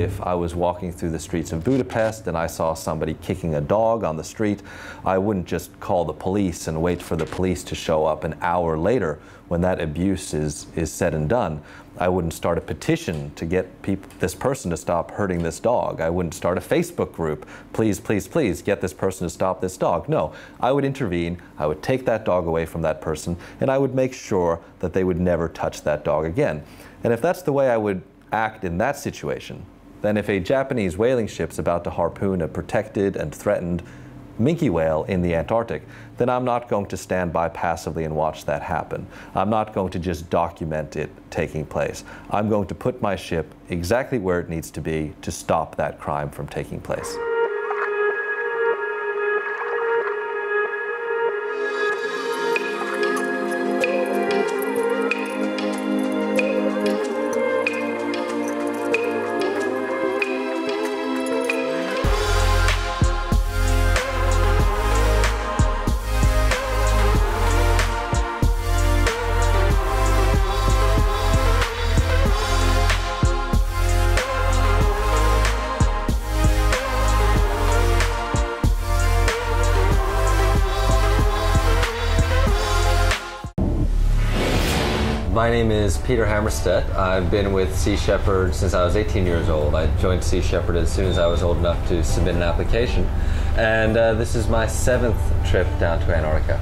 if I was walking through the streets of Budapest and I saw somebody kicking a dog on the street, I wouldn't just call the police and wait for the police to show up an hour later when that abuse is said and done. I wouldn't start a petition to get this person to stop hurting this dog. I wouldn't start a Facebook group, please, please, please get this person to stop this dog. No, I would intervene, I would take that dog away from that person, and I would make sure that they would never touch that dog again. And if that's the way I would act in that situation, then if a Japanese whaling ship's about to harpoon a protected and threatened minke whale in the Antarctic, then I'm not going to stand by passively and watch that happen. I'm not going to just document it taking place. I'm going to put my ship exactly where it needs to be to stop that crime from taking place. My name is Peter Hammarstedt. I've been with Sea Sheperd since I was 18 years old. I joined Sea Sheperd as soon as I was old enough to submit an application. And this is my 7th trip down to Antarctica.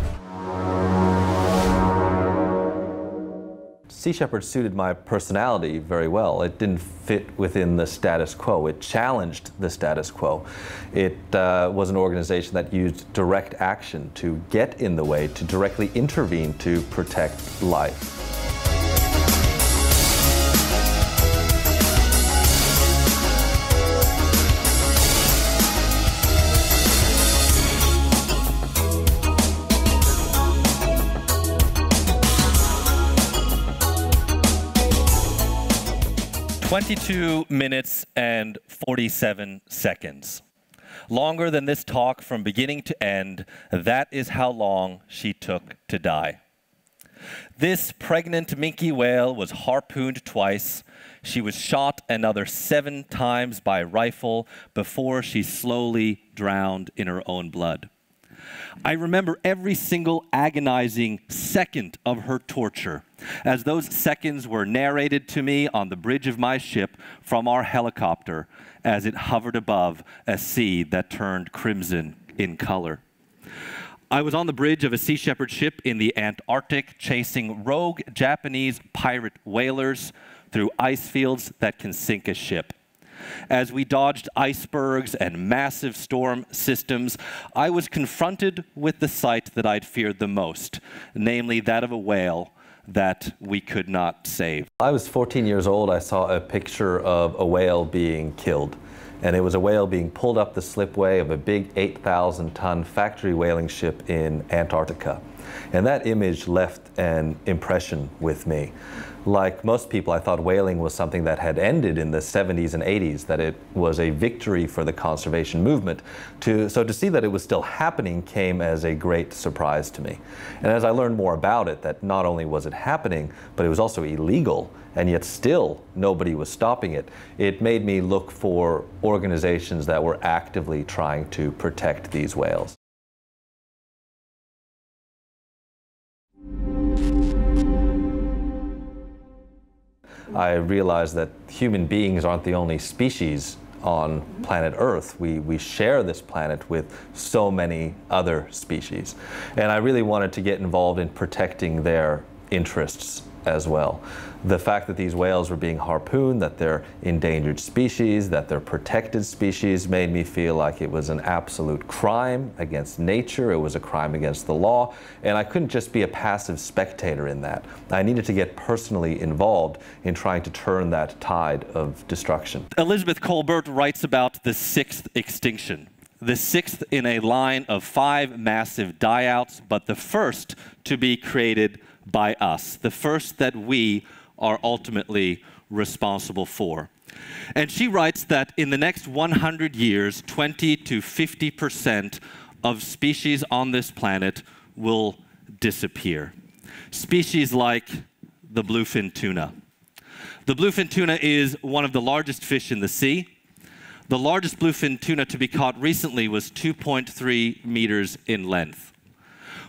Sea Sheperd suited my personality very well. It didn't fit within the status quo. It challenged the status quo. It was an organization that used direct action to get in the way, to directly intervene to protect life. "22 minutes and 47 seconds. Longer than this talk from beginning to end. That is how long she took to die. This pregnant minke whale was harpooned twice. She was shot another 7 times by rifle before she slowly drowned in her own blood. I remember every single agonizing second of her torture, as those seconds were narrated to me on the bridge of my ship from our helicopter as it hovered above a sea that turned crimson in color. I was on the bridge of a Sea Sheperd ship in the Antarctic chasing rogue Japanese pirate whalers through ice fields that can sink a ship. As we dodged icebergs and massive storm systems, I was confronted with the sight that I'd feared the most, namely that of a whale that we could not save. I was 14 years old. I saw a picture of a whale being killed. And it was a whale being pulled up the slipway of a big 8,000-ton factory whaling ship in Antarctica. And that image left an impression with me. Like most people, I thought whaling was something that had ended in the 70s and 80s, that it was a victory for the conservation movement. So to see that it was still happening came as a great surprise to me. And as I learned more about it, that not only was it happening, but it was also illegal, and yet still nobody was stopping it. It made me look for organizations that were actively trying to protect these whales. I realized that human beings aren't the only species on planet Earth. We share this planet with so many other species. And I really wanted to get involved in protecting their interests as well. The fact that these whales were being harpooned, that they're endangered species, that they're protected species, made me feel like it was an absolute crime against nature. It was a crime against the law, and I couldn't just be a passive spectator in that. I needed to get personally involved in trying to turn that tide of destruction. Elizabeth Kolbert writes about the 6th extinction. The 6th in a line of 5 massive die-outs, but the first to be created by us, the first that we are ultimately responsible for. And she writes that in the next 100 years, 20 to 50% of species on this planet will disappear. Species like the bluefin tuna. The bluefin tuna is one of the largest fish in the sea. The largest bluefin tuna to be caught recently was 2.3 meters in length.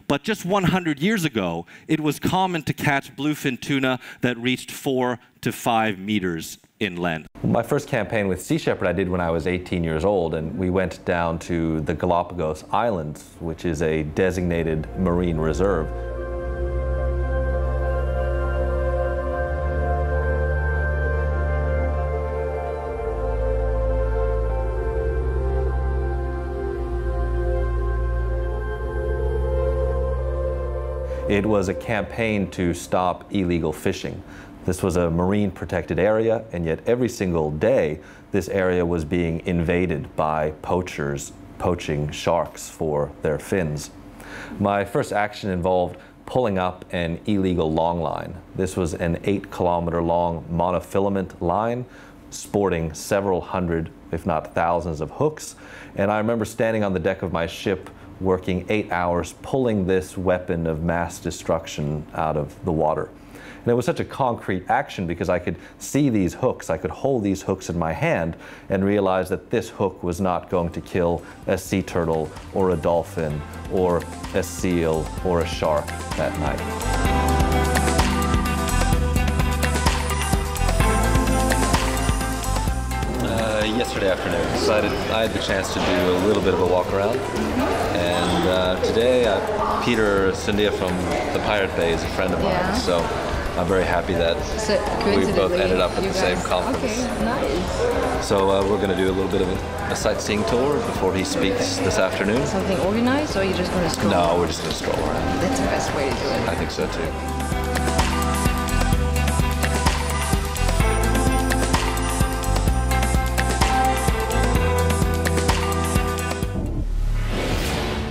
But just 100 years ago, it was common to catch bluefin tuna that reached 4 to 5 meters in length. My first campaign with Sea Shepherd I did when I was 18 years old, and we went down to the Galapagos Islands, which is a designated marine reserve. It was a campaign to stop illegal fishing. This was a marine protected area, and yet every single day this area was being invaded by poachers poaching sharks for their fins. My first action involved pulling up an illegal longline. This was an 8-kilometer long monofilament line sporting several hundred, if not thousands, of hooks. And I remember standing on the deck of my ship working 8 hours pulling this weapon of mass destruction out of the water. And it was such a concrete action because I could see these hooks, I could hold these hooks in my hand and realize that this hook was not going to kill a sea turtle or a dolphin or a seal or a shark that night. Yesterday afternoon, decided I had the chance to do a little bit of a walk around, and today Peter Sundia from the Pirate Bay is a friend of mine, so I'm very happy that we both ended up at the same conference. Okay, nice. So we're going to do a little bit of a sightseeing tour before he speaks this afternoon. Something organized, or are you just going to stroll? No, we're just going to stroll around. That's the best way to do it. I think so too.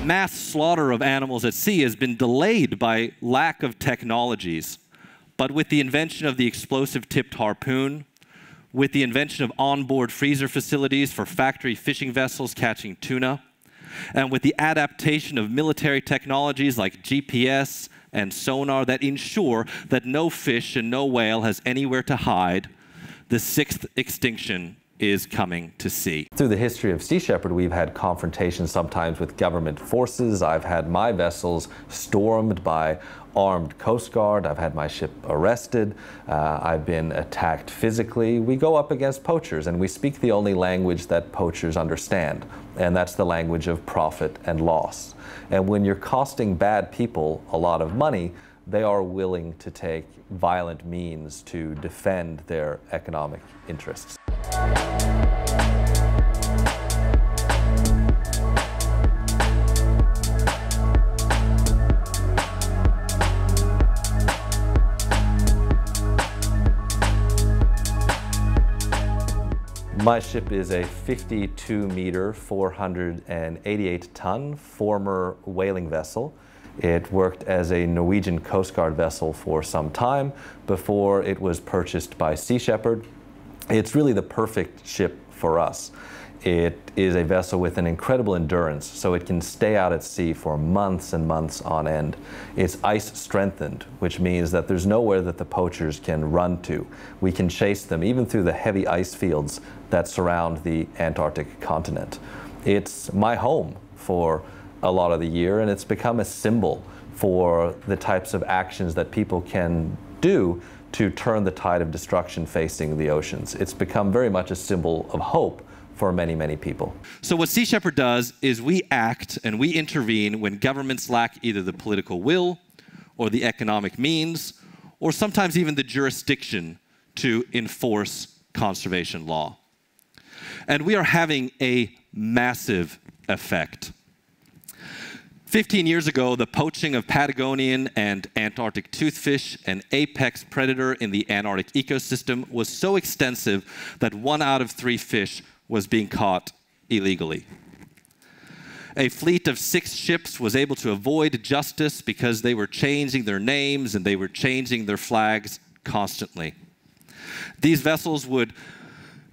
Mass slaughter of animals at sea has been delayed by lack of technologies. But with the invention of the explosive-tipped harpoon, with the invention of onboard freezer facilities for factory fishing vessels catching tuna, and with the adaptation of military technologies like GPS and sonar that ensure that no fish and no whale has anywhere to hide, the 6th extinction is coming to sea. Through the history of Sea Shepherd, we've had confrontations sometimes with government forces. I've had my vessels stormed by armed Coast Guard. I've had my ship arrested. I've been attacked physically. We go up against poachers, and we speak the only language that poachers understand, and that's the language of profit and loss. And when you're costing bad people a lot of money, they are willing to take violent means to defend their economic interests. My ship is a 52-meter, 488-ton former whaling vessel. It worked as a Norwegian Coast Guard vessel for some time before it was purchased by Sea Shepherd. It's really the perfect ship for us. It is a vessel with an incredible endurance, so it can stay out at sea for months and months on end. It's ice strengthened, which means that there's nowhere that the poachers can run to. We can chase them even through the heavy ice fields that surround the Antarctic continent. It's my home for a lot of the year, and it's become a symbol for the types of actions that people can do to turn the tide of destruction facing the oceans. It's become very much a symbol of hope for many, many people. So what Sea Shepherd does is we act and we intervene when governments lack either the political will or the economic means, or sometimes even the jurisdiction to enforce conservation law. And we are having a massive effect. 15 years ago, the poaching of Patagonian and Antarctic toothfish, an apex predator in the Antarctic ecosystem, was so extensive that 1 out of 3 fish was being caught illegally. A fleet of 6 ships was able to avoid justice because they were changing their names and they were changing their flags constantly. These vessels would,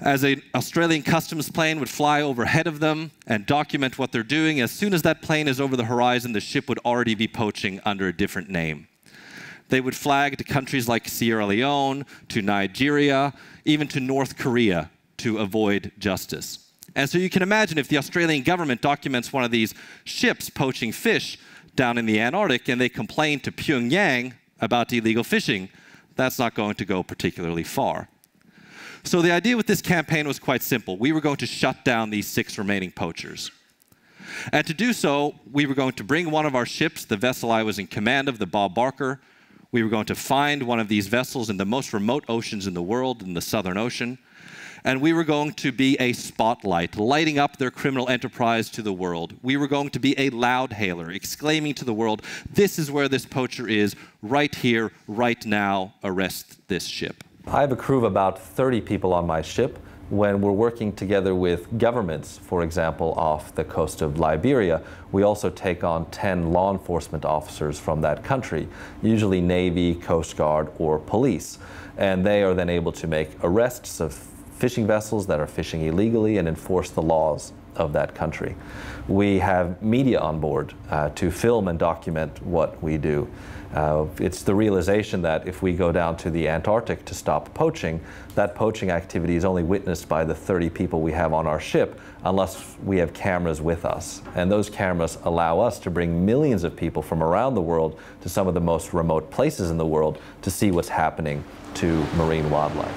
as an Australian customs plane would fly overhead of them and document what they're doing, as soon as that plane is over the horizon, the ship would already be poaching under a different name. They would flag to countries like Sierra Leone, to Nigeria, even to North Korea to avoid justice. And so you can imagine if the Australian government documents one of these ships poaching fish down in the Antarctic and they complain to Pyongyang about illegal fishing, that's not going to go particularly far. So the idea with this campaign was quite simple. We were going to shut down these 6 remaining poachers. And to do so, we were going to bring one of our ships, the vessel I was in command of, the Bob Barker. We were going to find one of these vessels in the most remote oceans in the world, in the Southern Ocean. And we were going to be a spotlight, lighting up their criminal enterprise to the world. We were going to be a loudhailer, exclaiming to the world, this is where this poacher is, right here, right now, arrest this ship. I have a crew of about 30 people on my ship. When we're working together with governments, for example, off the coast of Liberia, we also take on 10 law enforcement officers from that country, usually Navy, Coast Guard, or police. And they are then able to make arrests of fishing vessels that are fishing illegally and enforce the laws of that country. We have media on board to film and document what we do. It's the realization that if we go down to the Antarctic to stop poaching, that poaching activity is only witnessed by the 30 people we have on our ship unless we have cameras with us. And those cameras allow us to bring millions of people from around the world to some of the most remote places in the world to see what's happening to marine wildlife.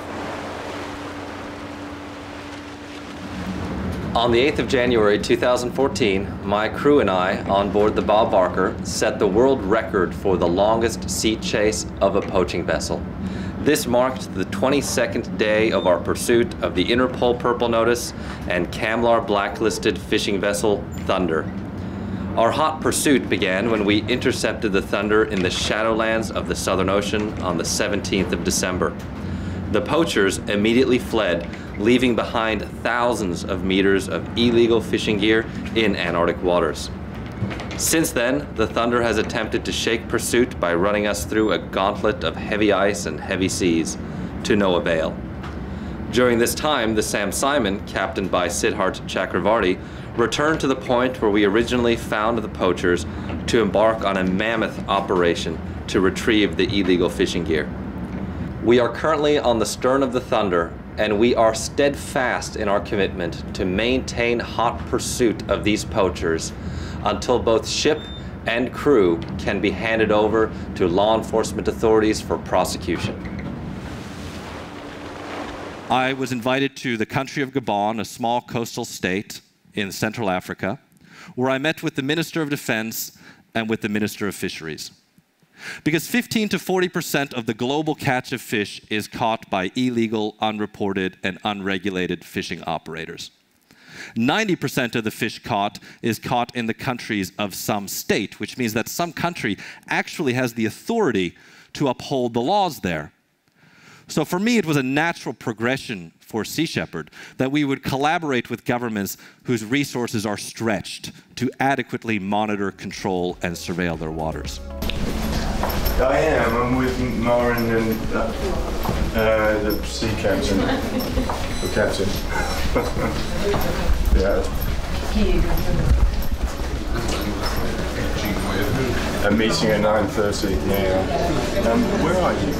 On the 8th of January 2014, my crew and I, on board the Bob Barker, set the world record for the longest sea chase of a poaching vessel. This marked the 22nd day of our pursuit of the Interpol Purple Notice and CAMLAR blacklisted fishing vessel Thunder. Our hot pursuit began when we intercepted the Thunder in the shadowlands of the Southern Ocean on the 17th of December. The poachers immediately fled, leaving behind thousands of meters of illegal fishing gear in Antarctic waters. Since then, the Thunder has attempted to shake pursuit by running us through a gauntlet of heavy ice and heavy seas, to no avail. During this time, the Sam Simon, captained by Siddharth Chakravarti, returned to the point where we originally found the poachers to embark on a mammoth operation to retrieve the illegal fishing gear. We are currently on the stern of the Thunder, and we are steadfast in our commitment to maintain hot pursuit of these poachers until both ship and crew can be handed over to law enforcement authorities for prosecution. I was invited to the country of Gabon, a small coastal state in Central Africa, where I met with the Minister of Defense and with the Minister of Fisheries. Because 15 to 40% of the global catch of fish is caught by illegal, unreported, and unregulated fishing operators. 90% of the fish caught is caught in the countries of some state, which means that some country actually has the authority to uphold the laws there. So for me, it was a natural progression for Sea Shepherd that we would collaborate with governments whose resources are stretched to adequately monitor, control, and surveil their waters. I am. I'm with Marin and the sea captain. The captain. Yeah. A meeting at 9:30. Yeah. Where are you?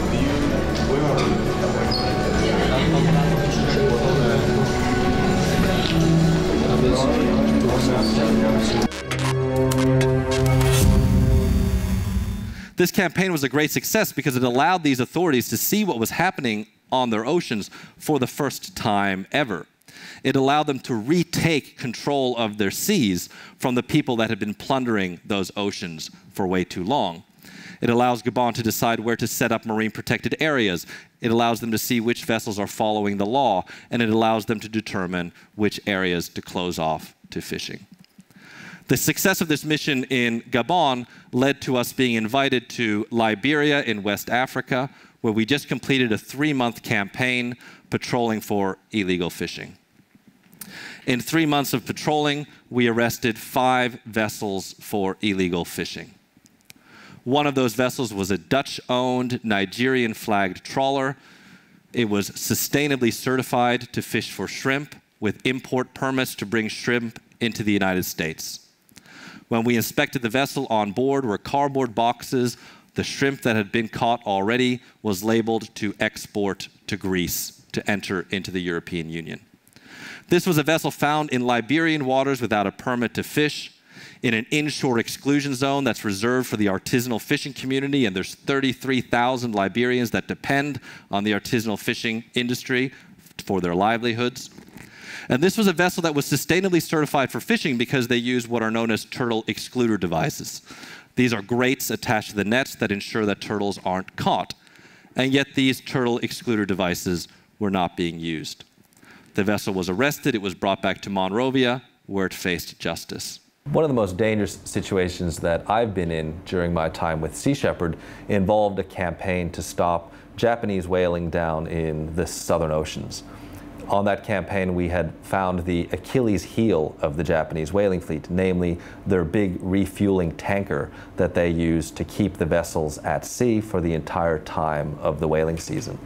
Where are you? This campaign was a great success because it allowed these authorities to see what was happening on their oceans for the first time ever. It allowed them to retake control of their seas from the people that had been plundering those oceans for way too long. It allows Gabon to decide where to set up marine protected areas. It allows them to see which vessels are following the law, and it allows them to determine which areas to close off to fishing. The success of this mission in Gabon led to us being invited to Liberia in West Africa, where we just completed a 3-month campaign patrolling for illegal fishing. In 3 months of patrolling, we arrested 5 vessels for illegal fishing. One of those vessels was a Dutch-owned, Nigerian-flagged trawler. It was sustainably certified to fish for shrimp with import permits to bring shrimp into the United States. When we inspected the vessel, on board were cardboard boxes The shrimp that had been caught already was labeled to export to Greece to enter into the European Union. This was a vessel found in Liberian waters without a permit to fish, in an inshore exclusion zone that's reserved for the artisanal fishing community, and there's 33,000 Liberians that depend on the artisanal fishing industry for their livelihoods. And this was a vessel that was sustainably certified for fishing because they use what are known as turtle excluder devices. These are grates attached to the nets that ensure that turtles aren't caught. And yet these turtle excluder devices were not being used. The vessel was arrested, it was brought back to Monrovia, where it faced justice. One of the most dangerous situations that I've been in during my time with Sea Shepherd involved a campaign to stop Japanese whaling down in the southern oceans. On that campaign, we had found the Achilles heel of the Japanese whaling fleet, namely their big refueling tanker that they use to keep the vessels at sea for the entire time of the whaling season.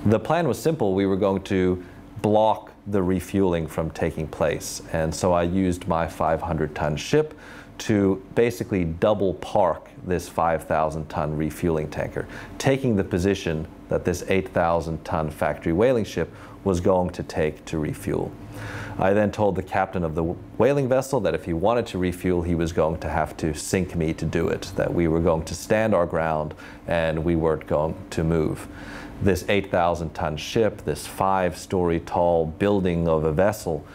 The plan was simple. We were going to block the refueling from taking place. And so I used my 500-ton ship to basically double park this 5,000-ton refueling tanker, taking the position that this 8,000-ton factory whaling ship was going to take to refuel. I then told the captain of the whaling vessel that if he wanted to refuel, he was going to have to sink me to do it, that we were going to stand our ground and we weren't going to move. This 8,000-ton ship, this 5-story tall building of a vessel,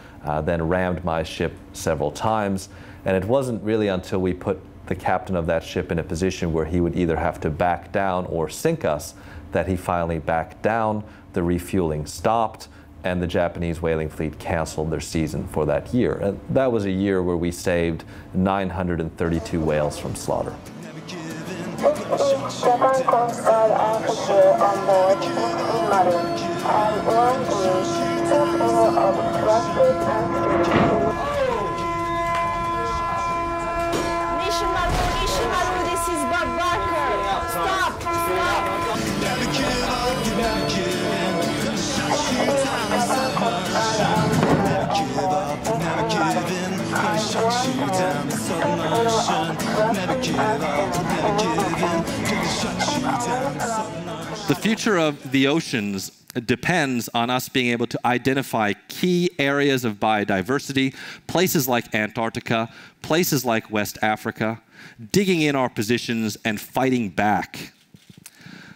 then rammed my ship several times. And it wasn't really until we put the captain of that ship in a position where he would either have to back down or sink us that he finally backed down, the refueling stopped, and the Japanese whaling fleet canceled their season for that year. And that was a year where we saved 932 whales from slaughter. This is Sheperd Coast Guard officer on board Bluefin Tuna and warn you to follow obstructed passage. Nishimaru, this is Bob Barker. Stop! Stop! Never give up, you never give in. Shut you down so much. Never give up, you never give in. Gonna shut you down so much. Never give up, you never give in. Gonna shut you down so much. The future of the oceans depends on us being able to identify key areas of biodiversity, places like Antarctica, places like West Africa, digging in our positions and fighting back.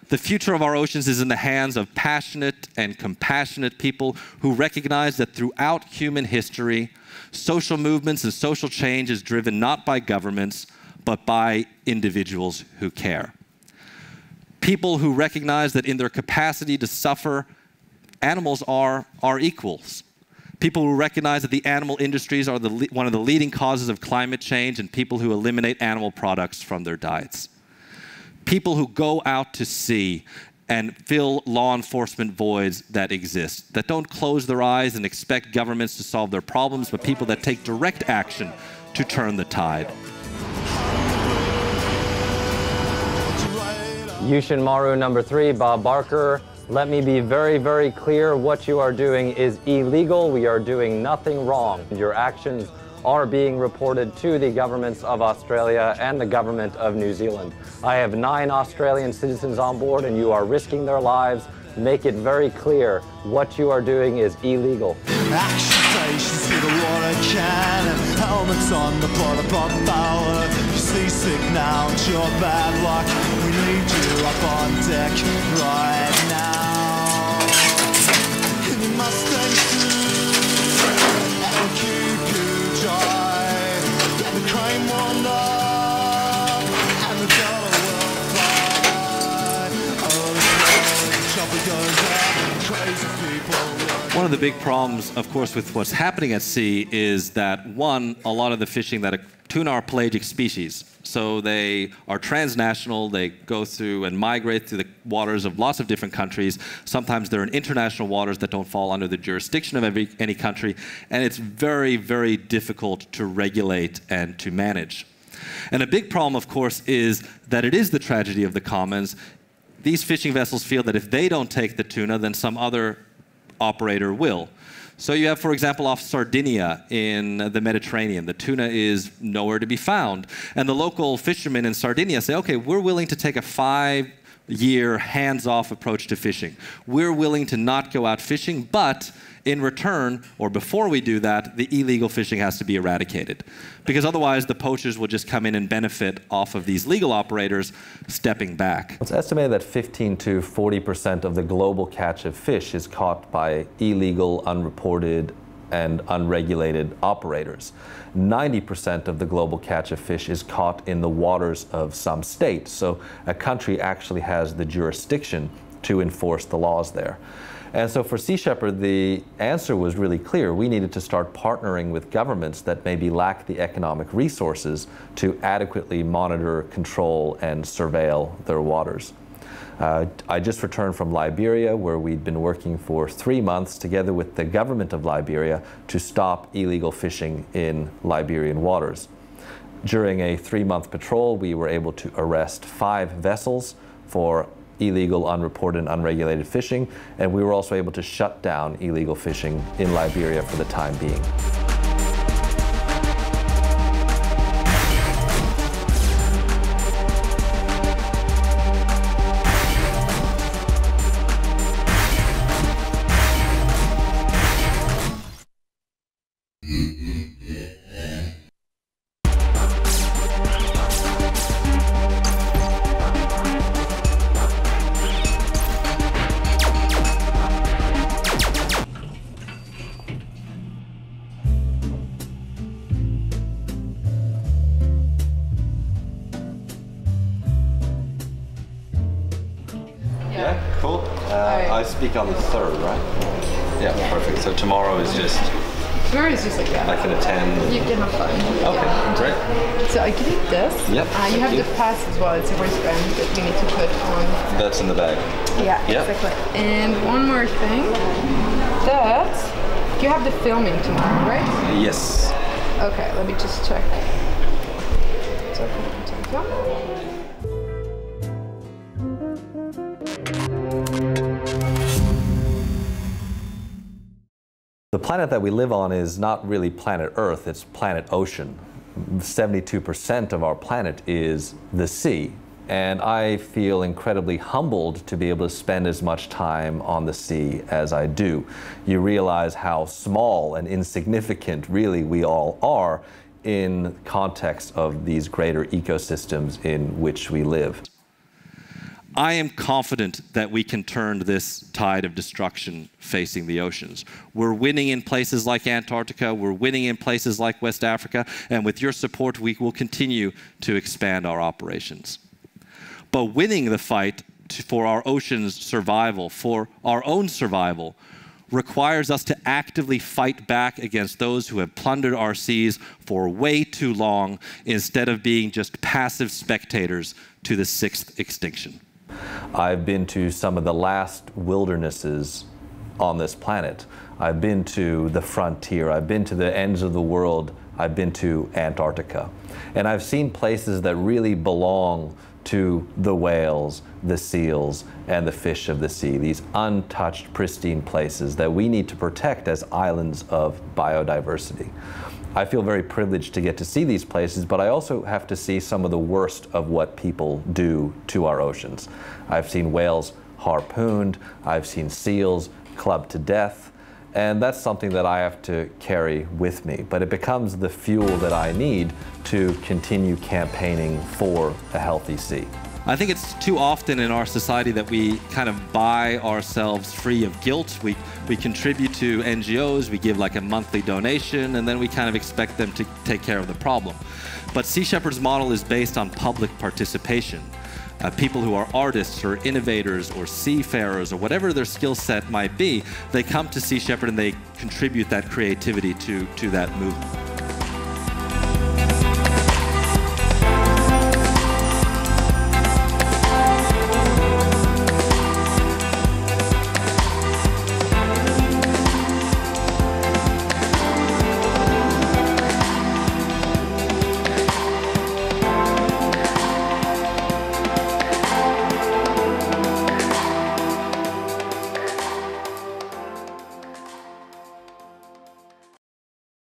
The future of our oceans is in the hands of passionate and compassionate people who recognize that throughout human history, social movements and social change is driven not by governments, but by individuals who care. People who recognize that in their capacity to suffer, animals are equals. People who recognize that the animal industries are one of the leading causes of climate change, and people who eliminate animal products from their diets. People who go out to sea and fill law enforcement voids that exist, that don't close their eyes and expect governments to solve their problems, but people that take direct action to turn the tide. Yushin Maru number 3, Bob Barker. Let me be very, very clear. What you are doing is illegal. We are doing nothing wrong. Your actions are being reported to the governments of Australia and the government of New Zealand. I have 9 Australian citizens on board and you are risking their lives. Make it very clear. What you are doing is illegal. Action stations with a water cannon, helmets on the border bomb power. You're seasick now, it's your bad luck. We need you up on deck right now. And you must stay true and keep you dry. The crime will not, and the dollar will fly. Oh, the chopper goes up, crazy people. One of the big problems, of course, with what's happening at sea is that, one, a lot of the fishing that tuna are pelagic species. So they are transnational, they go through and migrate through the waters of lots of different countries. Sometimes they're in international waters that don't fall under the jurisdiction of any country, and it's very, very difficult to regulate and to manage. And a big problem, of course, is that it is the tragedy of the commons. These fishing vessels feel that if they don't take the tuna, then some other operator will. So you have, for example, off Sardinia in the Mediterranean, the tuna is nowhere to be found. And the local fishermen in Sardinia say, okay, we're willing to take a 5-year hands-off approach to fishing. We're willing to not go out fishing, but in return, or before we do that, the illegal fishing has to be eradicated. Because otherwise, the poachers will just come in and benefit off of these legal operators stepping back. It's estimated that 15 to 40% of the global catch of fish is caught by illegal, unreported, and unregulated operators. 90% of the global catch of fish is caught in the waters of some state. So a country actually has the jurisdiction to enforce the laws there. And so for Sea Shepherd, the answer was really clear. We needed to start partnering with governments that maybe lack the economic resources to adequately monitor, control, and surveil their waters. I just returned from Liberia, where we'd been working for 3 months together with the government of Liberia to stop illegal fishing in Liberian waters. During a 3-month patrol, we were able to arrest 5 vessels for illegal, unreported, and unregulated fishing, and we were also able to shut down illegal fishing in Liberia for the time being. Yeah, cool. I speak on the 3rd, right? Yeah, perfect. So tomorrow is just... Tomorrow is just like that. I can attend. You can have fun. Okay, great. So I give you this. Yep. You have the pass as well. It's a wristband that you need to put on. That's in the bag. Yeah, Yep. exactly. And one more thing. That you have the filming tomorrow, right? Yes. Okay, let me just check. The planet that we live on is not really planet Earth, it's planet ocean. 72% of our planet is the sea. And I feel incredibly humbled to be able to spend as much time on the sea as I do. You realize how small and insignificant really we all are in context of these greater ecosystems in which we live. I am confident that we can turn this tide of destruction facing the oceans. We're winning in places like Antarctica, we're winning in places like West Africa, and with your support, we will continue to expand our operations. But winning the fight for our ocean's survival, for our own survival, requires us to actively fight back against those who have plundered our seas for way too long, instead of being just passive spectators to the 6th extinction. I've been to some of the last wildernesses on this planet. I've been to the frontier, I've been to the ends of the world, I've been to Antarctica. And I've seen places that really belong to the whales, the seals, and the fish of the sea, these untouched, pristine places that we need to protect as islands of biodiversity. I feel very privileged to get to see these places, but I also have to see some of the worst of what people do to our oceans. I've seen whales harpooned, I've seen seals clubbed to death, and that's something that I have to carry with me. But it becomes the fuel that I need to continue campaigning for a healthy sea. I think it's too often in our society that we kind of buy ourselves free of guilt. We contribute to NGOs, we give like a monthly donation, and then we kind of expect them to take care of the problem. But Sea Shepherd's model is based on public participation. People who are artists or innovators or seafarers or whatever their skill set might be, they come to Sea Shepherd and they contribute that creativity to that movement.